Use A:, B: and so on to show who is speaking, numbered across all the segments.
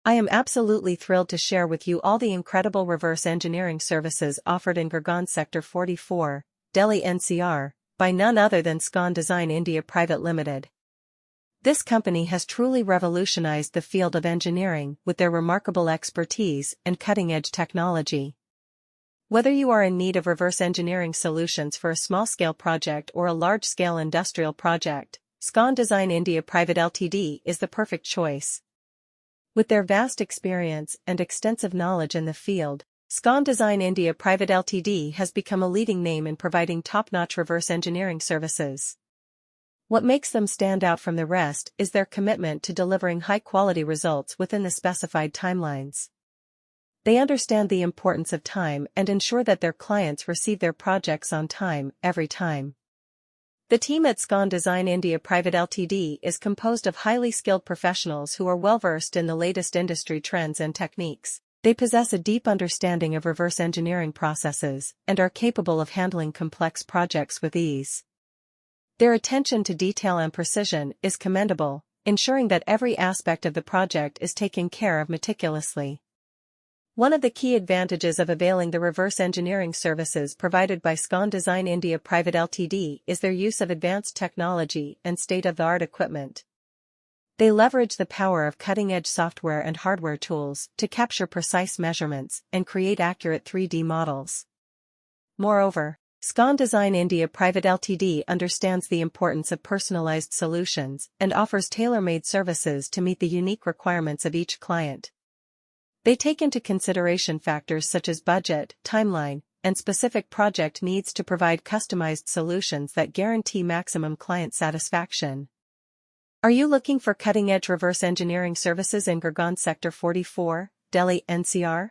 A: I am absolutely thrilled to share with you all the incredible reverse engineering services offered in Gurgaon Sector 44, Delhi NCR, by none other than Scon Design India Private Limited. This company has truly revolutionized the field of engineering with their remarkable expertise and cutting-edge technology. Whether you are in need of reverse engineering solutions for a small-scale project or a large-scale industrial project, Scon Design India Private Ltd is the perfect choice. With their vast experience and extensive knowledge in the field, Scon Design India Private Ltd has become a leading name in providing top-notch reverse engineering services. What makes them stand out from the rest is their commitment to delivering high-quality results within the specified timelines. They understand the importance of time and ensure that their clients receive their projects on time, every time. The team at Scon Design India Private Ltd is composed of highly skilled professionals who are well-versed in the latest industry trends and techniques. They possess a deep understanding of reverse engineering processes and are capable of handling complex projects with ease. Their attention to detail and precision is commendable, ensuring that every aspect of the project is taken care of meticulously. One of the key advantages of availing the reverse engineering services provided by Scon Design India Private Ltd is their use of advanced technology and state-of-the-art equipment. They leverage the power of cutting-edge software and hardware tools to capture precise measurements and create accurate 3D models. Moreover, Scon Design India Private Ltd understands the importance of personalized solutions and offers tailor-made services to meet the unique requirements of each client. They take into consideration factors such as budget, timeline, and specific project needs to provide customized solutions that guarantee maximum client satisfaction. Are you looking for cutting-edge reverse engineering services in Gurgaon Sector 44, Delhi NCR?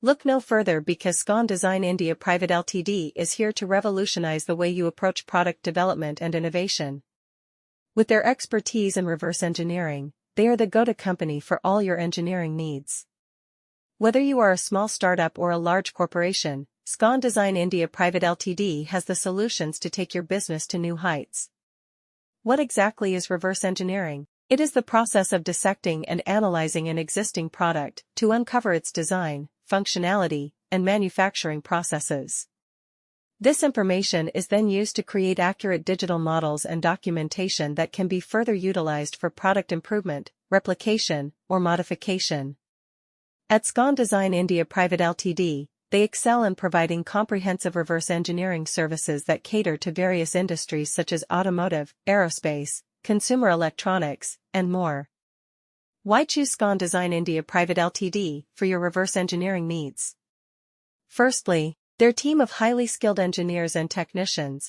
A: Look no further because Scon Design India Private Ltd is here to revolutionize the way you approach product development and innovation. With their expertise in reverse engineering, they are the go-to company for all your engineering needs. Whether you are a small startup or a large corporation, Scon Design India Private Ltd has the solutions to take your business to new heights. What exactly is reverse engineering? It is the process of dissecting and analyzing an existing product to uncover its design, functionality, and manufacturing processes. This information is then used to create accurate digital models and documentation that can be further utilized for product improvement, replication, or modification. At Scon Design India Private Ltd, they excel in providing comprehensive reverse engineering services that cater to various industries such as automotive, aerospace, consumer electronics, and more. Why choose Scon Design India Private Ltd for your reverse engineering needs? Firstly, their team of highly skilled engineers and technicians,